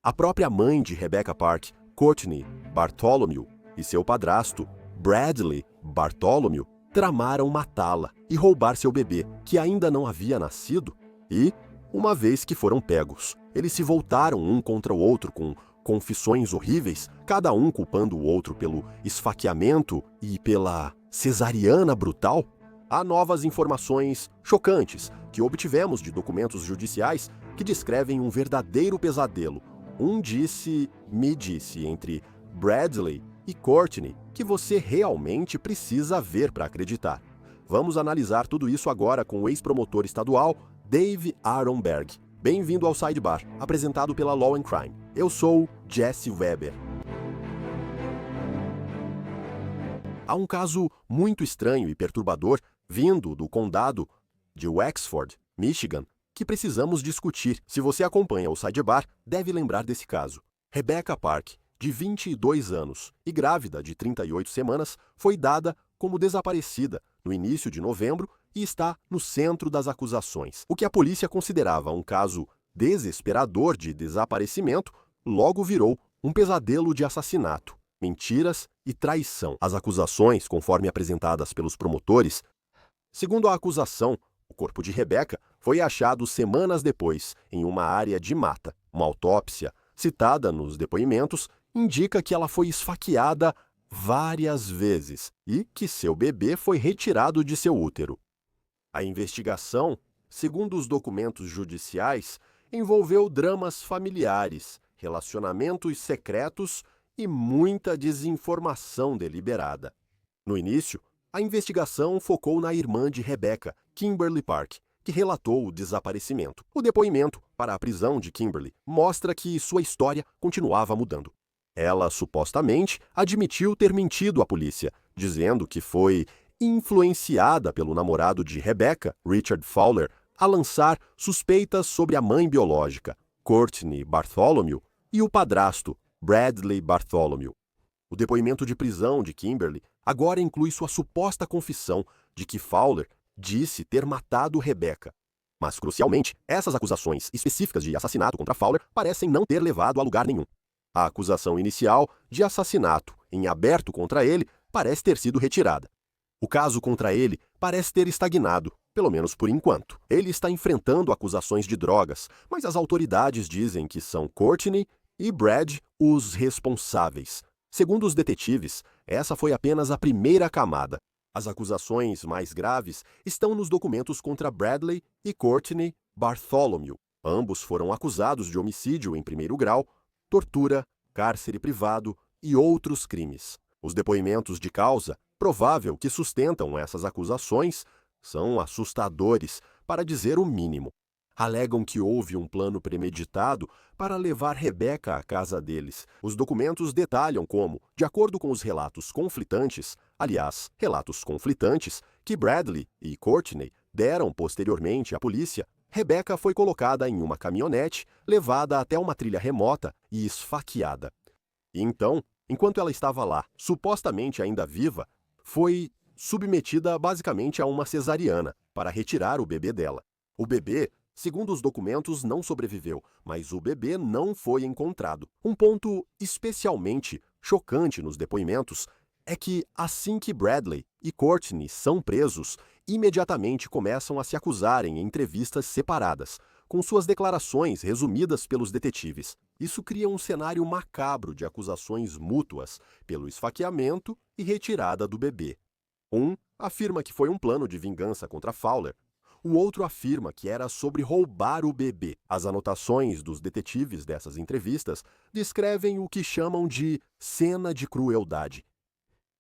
A própria mãe de Rebecca Park, Courtney Bartholomew, e seu padrasto, Bradley Bartholomew, tramaram matá-la e roubar seu bebê, que ainda não havia nascido. E, uma vez que foram pegos, eles se voltaram um contra o outro com confissões horríveis, cada um culpando o outro pelo esfaqueamento e pela cesariana brutal. Há novas informações chocantes que obtivemos de documentos judiciais que descrevem um verdadeiro pesadelo. Um me disse entre Bradley e Courtney que você realmente precisa ver para acreditar. Vamos analisar tudo isso agora com o ex-promotor estadual Dave Aronberg. Bem-vindo ao Sidebar, apresentado pela Law and Crime. Eu sou Jesse Weber. Há um caso muito estranho e perturbador vindo do condado de Wexford, Michigan, que precisamos discutir. Se você acompanha o Sidebar, deve lembrar desse caso. Rebecca Park, de 22 anos e grávida de 38 semanas, foi dada como desaparecida no início de novembro e está no centro das acusações. O que a polícia considerava um caso desesperador de desaparecimento, logo virou um pesadelo de assassinato, mentiras e traição. As acusações, conforme apresentadas pelos promotores, segundo a acusação, o corpo de Rebecca foi achado semanas depois em uma área de mata. Uma autópsia, citada nos depoimentos, indica que ela foi esfaqueada várias vezes e que seu bebê foi retirado de seu útero. A investigação, segundo os documentos judiciais, envolveu dramas familiares, relacionamentos secretos e muita desinformação deliberada. No início, a investigação focou na irmã de Rebecca, Kimberly Park, que relatou o desaparecimento. O depoimento para a prisão de Kimberly mostra que sua história continuava mudando. Ela supostamente admitiu ter mentido à polícia, dizendo que foi influenciada pelo namorado de Rebecca, Richard Fowler, a lançar suspeitas sobre a mãe biológica, Courtney Bartholomew, e o padrasto, Bradley Bartholomew. O depoimento de prisão de Kimberly agora inclui sua suposta confissão de que Fowler disse ter matado Rebecca. Mas, crucialmente, essas acusações específicas de assassinato contra Fowler parecem não ter levado a lugar nenhum. A acusação inicial de assassinato em aberto contra ele parece ter sido retirada. O caso contra ele parece ter estagnado, pelo menos por enquanto. Ele está enfrentando acusações de drogas, mas as autoridades dizem que são Courtney e Brad os responsáveis. Segundo os detetives, essa foi apenas a primeira camada. As acusações mais graves estão nos documentos contra Bradley e Courtney Bartholomew. Ambos foram acusados de homicídio em primeiro grau, tortura, cárcere privado e outros crimes. Os depoimentos de causa, provável que sustentam essas acusações, são assustadores, para dizer o mínimo. Alegam que houve um plano premeditado para levar Rebecca à casa deles. Os documentos detalham como, de acordo com os relatos conflitantes, que Bradley e Courtney deram posteriormente à polícia, Rebecca foi colocada em uma caminhonete, levada até uma trilha remota e esfaqueada. E então, enquanto ela estava lá, supostamente ainda viva, foi submetida basicamente a uma cesariana para retirar o bebê dela. O bebê, segundo os documentos, não sobreviveu, mas o bebê não foi encontrado. Um ponto especialmente chocante nos depoimentos é que, assim que Bradley e Courtney são presos, imediatamente começam a se acusarem em entrevistas separadas, com suas declarações resumidas pelos detetives. Isso cria um cenário macabro de acusações mútuas pelo esfaqueamento e retirada do bebê. Um afirma que foi um plano de vingança contra Fowler. O outro afirma que era sobre roubar o bebê. As anotações dos detetives dessas entrevistas descrevem o que chamam de cena de crueldade.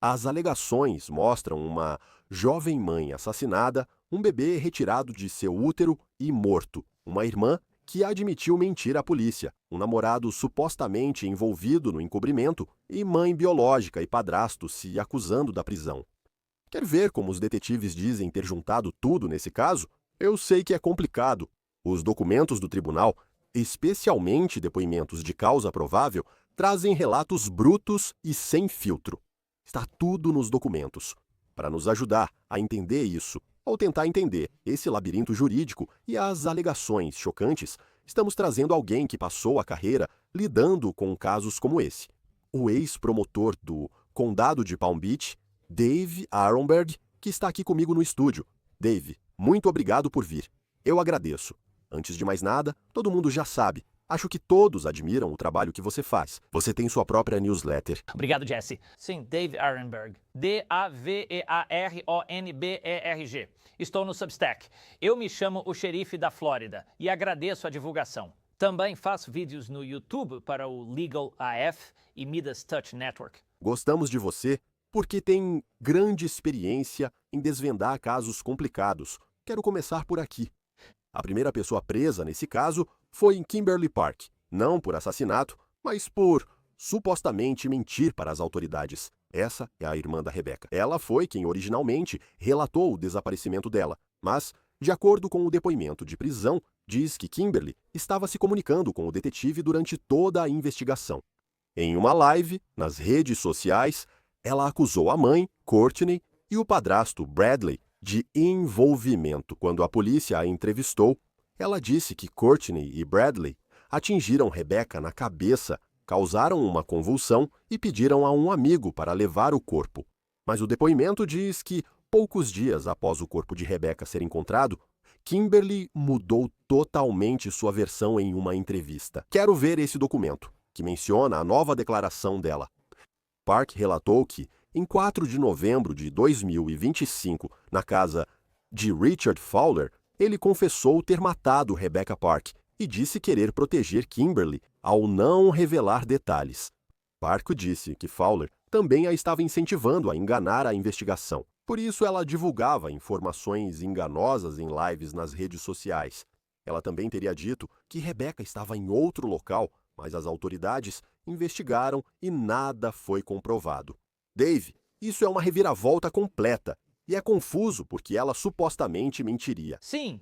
As alegações mostram uma jovem mãe assassinada, um bebê retirado de seu útero e morto, uma irmã que admitiu mentir à polícia, um namorado supostamente envolvido no encobrimento e mãe biológica e padrasto se acusando da prisão. Quer ver como os detetives dizem ter juntado tudo nesse caso? Eu sei que é complicado. Os documentos do tribunal, especialmente depoimentos de causa provável, trazem relatos brutos e sem filtro. Está tudo nos documentos. Para nos ajudar a entender isso, ou tentar entender esse labirinto jurídico e as alegações chocantes, estamos trazendo alguém que passou a carreira lidando com casos como esse. O ex-promotor do Condado de Palm Beach, Dave Aronberg, que está aqui comigo no estúdio. Dave, muito obrigado por vir. Eu agradeço. Antes de mais nada, todo mundo já sabe. Acho que todos admiram o trabalho que você faz. Você tem sua própria newsletter. Obrigado, Jesse. Sim, Dave Aronberg. Davearonberg. Estou no Substack. Eu me chamo o Xerife da Flórida e agradeço a divulgação. Também faço vídeos no YouTube para o Legal AF e Midas Touch Network. Gostamos de você porque tem grande experiência em desvendar casos complicados. Quero começar por aqui. A primeira pessoa presa nesse caso foi em Kimberly Park, não por assassinato, mas por supostamente mentir para as autoridades. Essa é a irmã da Rebecca. Ela foi quem originalmente relatou o desaparecimento dela, mas, de acordo com o depoimento de prisão, diz que Kimberly estava se comunicando com o detetive durante toda a investigação. Em uma live, nas redes sociais, ela acusou a mãe, Courtney, e o padrasto, Bradley, de envolvimento. Quando a polícia a entrevistou, ela disse que Courtney e Bradley atingiram Rebecca na cabeça, causaram uma convulsão e pediram a um amigo para levar o corpo. Mas o depoimento diz que, poucos dias após o corpo de Rebecca ser encontrado, Kimberly mudou totalmente sua versão em uma entrevista. Quero ver esse documento, que menciona a nova declaração dela. Park relatou que, em 4 de novembro de 2025, na casa de Richard Fowler, ele confessou ter matado Rebecca Park e disse querer proteger Kimberly ao não revelar detalhes. Park disse que Fowler também a estava incentivando a enganar a investigação. Por isso, ela divulgava informações enganosas em lives nas redes sociais. Ela também teria dito que Rebecca estava em outro local, mas as autoridades investigaram e nada foi comprovado. Dave, isso é uma reviravolta completa e é confuso porque ela supostamente mentiria. Sim,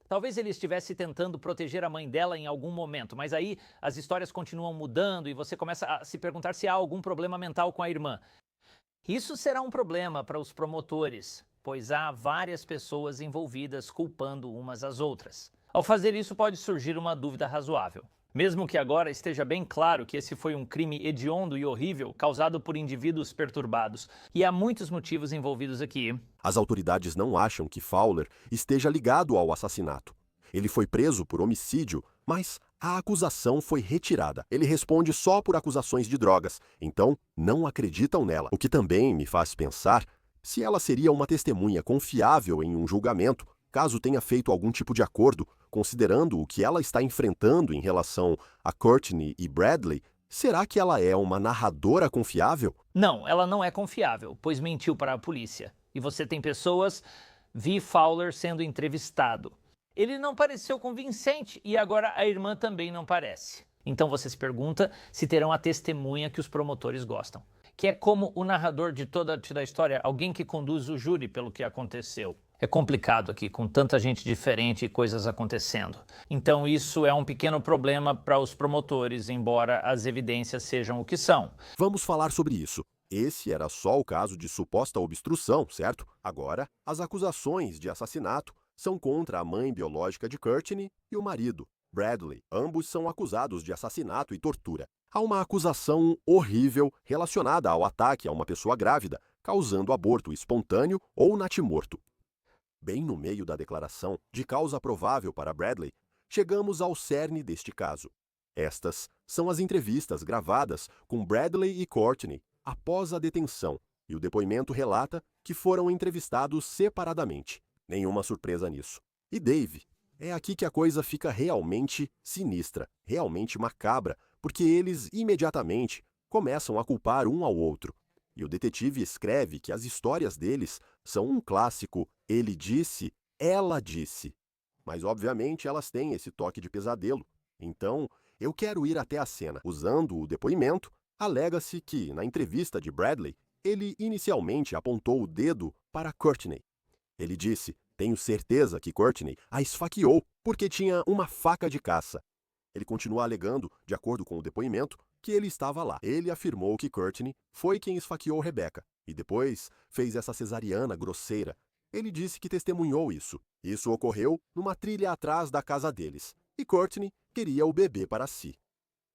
talvez ele estivesse tentando proteger a mãe dela em algum momento, mas aí as histórias continuam mudando e você começa a se perguntar se há algum problema mental com a irmã. Isso será um problema para os promotores, pois há várias pessoas envolvidas culpando umas às outras. Ao fazer isso, pode surgir uma dúvida razoável. Mesmo que agora esteja bem claro que esse foi um crime hediondo e horrível causado por indivíduos perturbados, e há muitos motivos envolvidos aqui. As autoridades não acham que Fowler esteja ligado ao assassinato. Ele foi preso por homicídio, mas a acusação foi retirada. Ele responde só por acusações de drogas, então não acreditam nela. O que também me faz pensar se ela seria uma testemunha confiável em um julgamento, caso tenha feito algum tipo de acordo, considerando o que ela está enfrentando em relação a Courtney e Bradley. Será que ela é uma narradora confiável? Não, ela não é confiável, pois mentiu para a polícia. E você tem pessoas, vi Fowler sendo entrevistado. Ele não pareceu convincente e agora a irmã também não parece. Então você se pergunta se terão a testemunha que os promotores gostam, que é como o narrador de toda a história, alguém que conduz o júri pelo que aconteceu. É complicado aqui, com tanta gente diferente e coisas acontecendo. Então isso é um pequeno problema para os promotores, embora as evidências sejam o que são. Vamos falar sobre isso. Esse era só o caso de suposta obstrução, certo? Agora, as acusações de assassinato são contra a mãe biológica de Courtney e o marido, Bradley. Ambos são acusados de assassinato e tortura. Há uma acusação horrível relacionada ao ataque a uma pessoa grávida, causando aborto espontâneo ou natimorto. Bem no meio da declaração de causa provável para Bradley, chegamos ao cerne deste caso. Estas são as entrevistas gravadas com Bradley e Courtney após a detenção, e o depoimento relata que foram entrevistados separadamente. Nenhuma surpresa nisso. E Dave, é aqui que a coisa fica realmente sinistra, realmente macabra, porque eles imediatamente começam a culpar um ao outro. E o detetive escreve que as histórias deles são um clássico ele disse, ela disse. Mas obviamente elas têm esse toque de pesadelo. Então, eu quero ir até a cena. Usando o depoimento, alega-se que, na entrevista de Bradley, ele inicialmente apontou o dedo para Courtney. Ele disse, tenho certeza que Courtney a esfaqueou porque tinha uma faca de caça. Ele continua alegando, de acordo com o depoimento, que ele estava lá. Ele afirmou que Courtney foi quem esfaqueou Rebecca e depois fez essa cesariana grosseira. Ele disse que testemunhou isso. Isso ocorreu numa trilha atrás da casa deles e Courtney queria o bebê para si.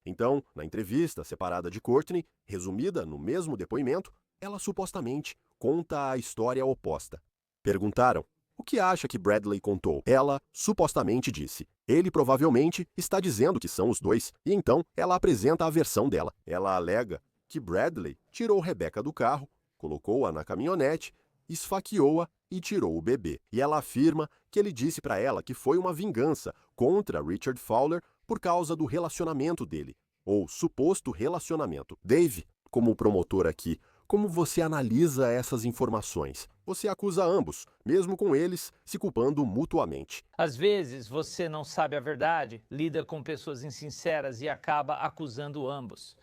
Então, na entrevista separada de Courtney, resumida no mesmo depoimento, ela supostamente conta a história oposta. Perguntaram: o que acha que Bradley contou? Ela supostamente disse: ele provavelmente está dizendo que são os dois, e então ela apresenta a versão dela. Ela alega que Bradley tirou Rebecca do carro, colocou-a na caminhonete, esfaqueou-a e tirou o bebê. E ela afirma que ele disse para ela que foi uma vingança contra Richard Fowler por causa do relacionamento dele, ou suposto relacionamento. Dave, como promotor aqui, como você analisa essas informações? Você acusa ambos, mesmo com eles se culpando mutuamente. Às vezes você não sabe a verdade, lida com pessoas insinceras e acaba acusando ambos.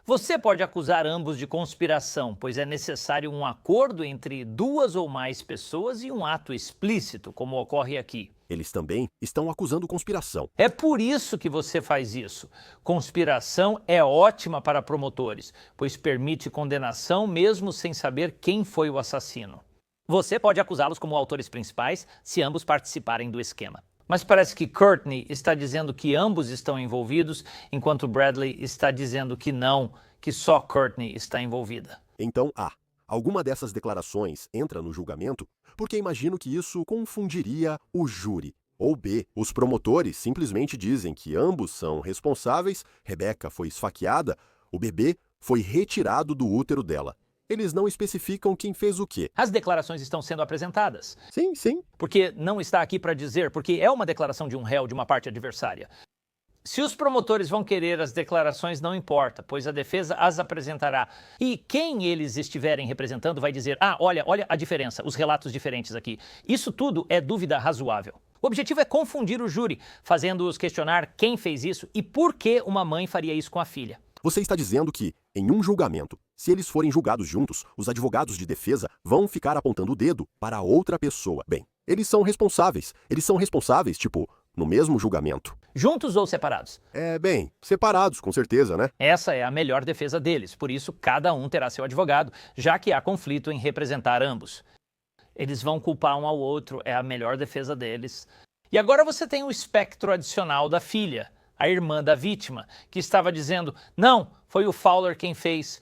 Você pode acusar ambos de conspiração, pois é necessário um acordo entre duas ou mais pessoas e um ato explícito, como ocorre aqui. Eles também estão acusando conspiração. É por isso que você faz isso. Conspiração é ótima para promotores, pois permite condenação mesmo sem saber quem foi o assassino. Você pode acusá-los como autores principais se ambos participarem do esquema. Mas parece que Courtney está dizendo que ambos estão envolvidos, enquanto Bradley está dizendo que não, que só Courtney está envolvida. Então, alguma dessas declarações entra no julgamento? Porque imagino que isso confundiria o júri. Ou B, os promotores simplesmente dizem que ambos são responsáveis, Rebecca foi esfaqueada, o bebê foi retirado do útero dela. Eles não especificam quem fez o quê. As declarações estão sendo apresentadas. Sim. Porque não está aqui para dizer, porque é uma declaração de um réu de uma parte adversária. Se os promotores vão querer as declarações, não importa, pois a defesa as apresentará. E quem eles estiverem representando vai dizer: olha a diferença, os relatos diferentes aqui. Isso tudo é dúvida razoável. O objetivo é confundir o júri, fazendo-os questionar quem fez isso e por que uma mãe faria isso com a filha. Você está dizendo que, em um julgamento, se eles forem julgados juntos, os advogados de defesa vão ficar apontando o dedo para outra pessoa. Bem, eles são responsáveis, tipo, no mesmo julgamento. Juntos ou separados? Separados, com certeza, né? Essa é a melhor defesa deles, por isso cada um terá seu advogado, já que há conflito em representar ambos. Eles vão culpar um ao outro, é a melhor defesa deles. E agora você tem o espectro adicional da filha, a irmã da vítima, que estava dizendo: não, foi o Fowler quem fez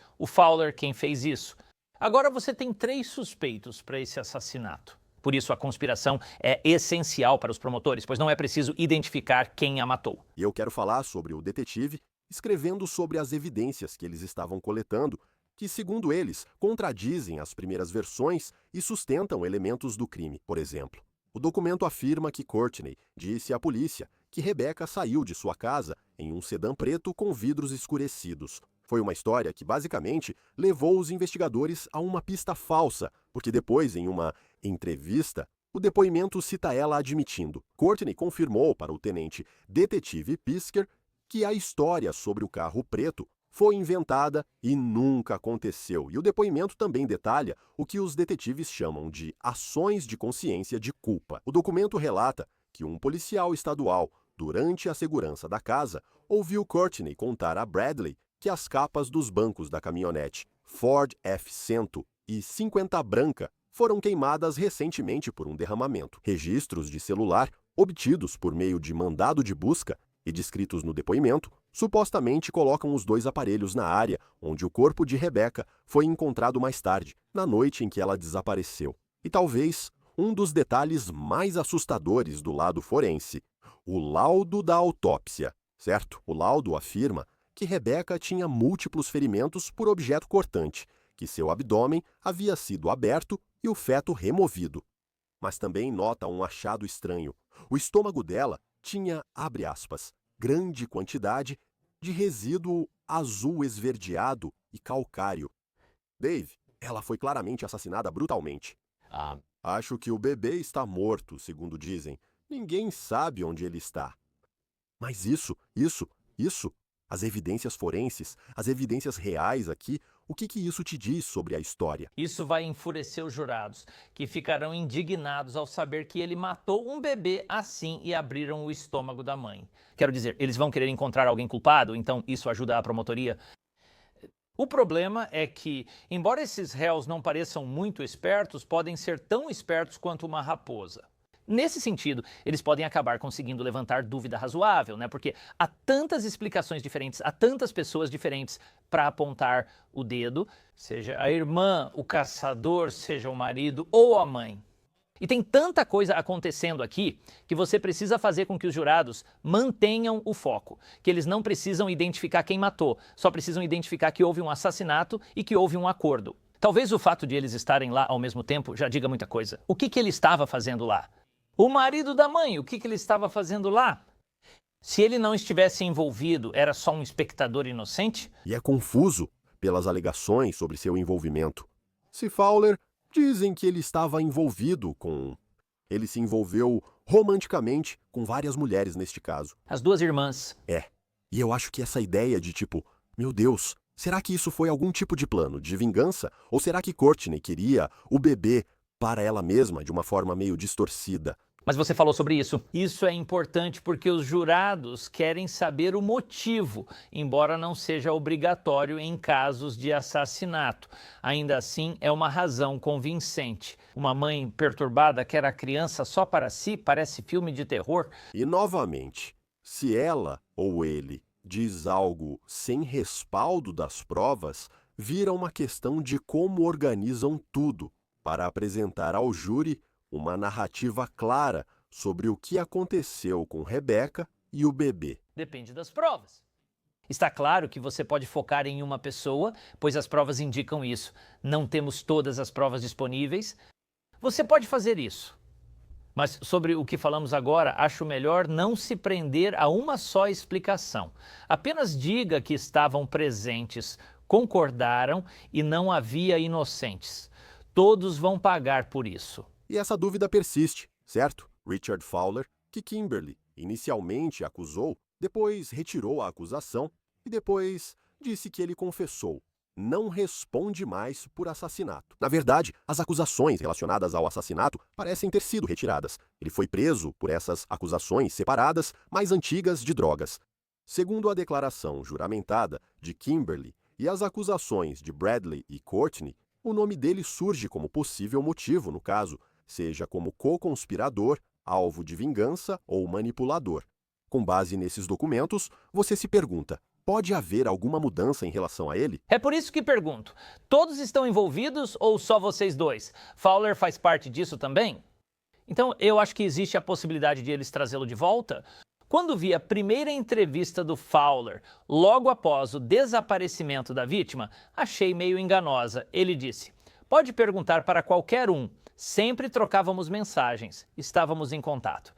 isso. Agora você tem 3 suspeitos para esse assassinato. Por isso a conspiração é essencial para os promotores, pois não é preciso identificar quem a matou. E eu quero falar sobre o detetive escrevendo sobre as evidências que eles estavam coletando, que, segundo eles, contradizem as primeiras versões e sustentam elementos do crime. Por exemplo, o documento afirma que Courtney disse à polícia que Rebecca saiu de sua casa em um sedã preto com vidros escurecidos. Foi uma história que, basicamente, levou os investigadores a uma pista falsa, porque depois, em uma entrevista, o depoimento cita ela admitindo. Courtney confirmou para o tenente detetive Pisker que a história sobre o carro preto foi inventada e nunca aconteceu. E o depoimento também detalha o que os detetives chamam de ações de consciência de culpa. O documento relata que um policial estadual, durante a segurança da casa, ouviu Courtney contar a Bradley que as capas dos bancos da caminhonete Ford F-100 e 50 branca foram queimadas recentemente por um derramamento. Registros de celular, obtidos por meio de mandado de busca e descritos no depoimento, supostamente colocam os 2 aparelhos na área onde o corpo de Rebecca foi encontrado mais tarde, na noite em que ela desapareceu. E talvez um dos detalhes mais assustadores do lado forense, o laudo da autópsia, certo? O laudo afirma que Rebecca tinha múltiplos ferimentos por objeto cortante, que seu abdômen havia sido aberto e o feto removido. Mas também nota um achado estranho. O estômago dela tinha, abre aspas, grande quantidade de resíduo azul esverdeado e calcário. Dave, ela foi claramente assassinada brutalmente. Acho que o bebê está morto, segundo dizem. Ninguém sabe onde ele está. Mas isso, as evidências forenses, as evidências reais aqui, o que isso te diz sobre a história? Isso vai enfurecer os jurados, que ficarão indignados ao saber que ele matou um bebê assim e abriram o estômago da mãe. Quero dizer, eles vão querer encontrar alguém culpado, então isso ajuda a promotoria. O problema é que, embora esses réus não pareçam muito espertos, podem ser tão espertos quanto uma raposa. Nesse sentido, eles podem acabar conseguindo levantar dúvida razoável, né? Porque há tantas explicações diferentes, há tantas pessoas diferentes para apontar o dedo, seja a irmã, o caçador, seja o marido ou a mãe. E tem tanta coisa acontecendo aqui que você precisa fazer com que os jurados mantenham o foco, que eles não precisam identificar quem matou, só precisam identificar que houve um assassinato e que houve um acordo. Talvez o fato de eles estarem lá ao mesmo tempo já diga muita coisa. O que ele estava fazendo lá? O marido da mãe, o que ele estava fazendo lá? Se ele não estivesse envolvido, era só um espectador inocente? E é confuso pelas alegações sobre seu envolvimento. Se Fowler, dizem que ele estava envolvido com... Ele se envolveu romanticamente com várias mulheres neste caso. As duas irmãs. E eu acho que essa ideia de tipo, meu Deus, será que isso foi algum tipo de plano de vingança? Ou será que Courtney queria o bebê para ela mesma de uma forma meio distorcida? Mas você falou sobre isso. Isso é importante porque os jurados querem saber o motivo, embora não seja obrigatório em casos de assassinato. Ainda assim, é uma razão convincente. Uma mãe perturbada quer a criança só para si, parece filme de terror. E novamente, se ela ou ele diz algo sem respaldo das provas, vira uma questão de como organizam tudo para apresentar ao júri uma narrativa clara sobre o que aconteceu com Rebecca e o bebê. Depende das provas. Está claro que você pode focar em uma pessoa, pois as provas indicam isso. Não temos todas as provas disponíveis. Você pode fazer isso. Mas sobre o que falamos agora, acho melhor não se prender a uma só explicação. Apenas diga que estavam presentes, concordaram e não havia inocentes. Todos vão pagar por isso. E essa dúvida persiste, certo? Richard Fowler, que Kimberly inicialmente acusou, depois retirou a acusação e depois disse que ele confessou. Não responde mais por assassinato. Na verdade, as acusações relacionadas ao assassinato parecem ter sido retiradas. Ele foi preso por essas acusações separadas, mais antigas de drogas. Segundo a declaração juramentada de Kimberly e as acusações de Bradley e Courtney, o nome dele surge como possível motivo no caso, seja como co-conspirador, alvo de vingança ou manipulador. Com base nesses documentos, você se pergunta: pode haver alguma mudança em relação a ele? É por isso que pergunto, todos estão envolvidos ou só vocês dois? Fowler faz parte disso também? Então, eu acho que existe a possibilidade de eles trazê-lo de volta. Quando vi a primeira entrevista do Fowler, logo após o desaparecimento da vítima, achei meio enganosa. Ele disse: pode perguntar para qualquer um. Sempre trocávamos mensagens, estávamos em contato.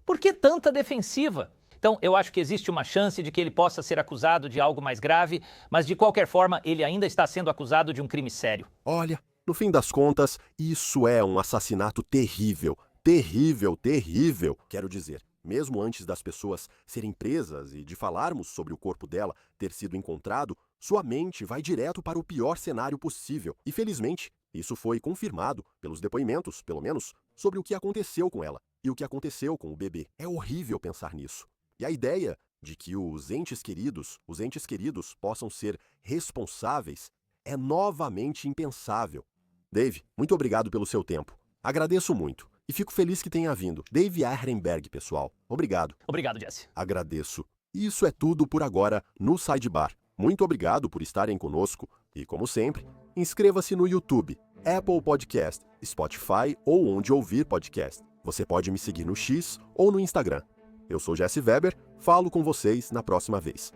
Por que tanta defensiva? Então, eu acho que existe uma chance de que ele possa ser acusado de algo mais grave, mas de qualquer forma, ele ainda está sendo acusado de um crime sério. Olha, no fim das contas, isso é um assassinato terrível. Terrível, terrível, quero dizer. Mesmo antes das pessoas serem presas e de falarmos sobre o corpo dela ter sido encontrado, sua mente vai direto para o pior cenário possível. E felizmente, isso foi confirmado pelos depoimentos, pelo menos, sobre o que aconteceu com ela e o que aconteceu com o bebê. É horrível pensar nisso. E a ideia de que os entes queridos possam ser responsáveis é novamente impensável. Dave, muito obrigado pelo seu tempo. Agradeço muito. E fico feliz que tenha vindo. Dave Ahrenberg, pessoal. Obrigado. Obrigado, Jesse. Agradeço. Isso é tudo por agora no Sidebar. Muito obrigado por estarem conosco e, como sempre, inscreva-se no YouTube, Apple Podcast, Spotify ou onde ouvir podcast. Você pode me seguir no X ou no Instagram. Eu sou Jesse Weber, falo com vocês na próxima vez.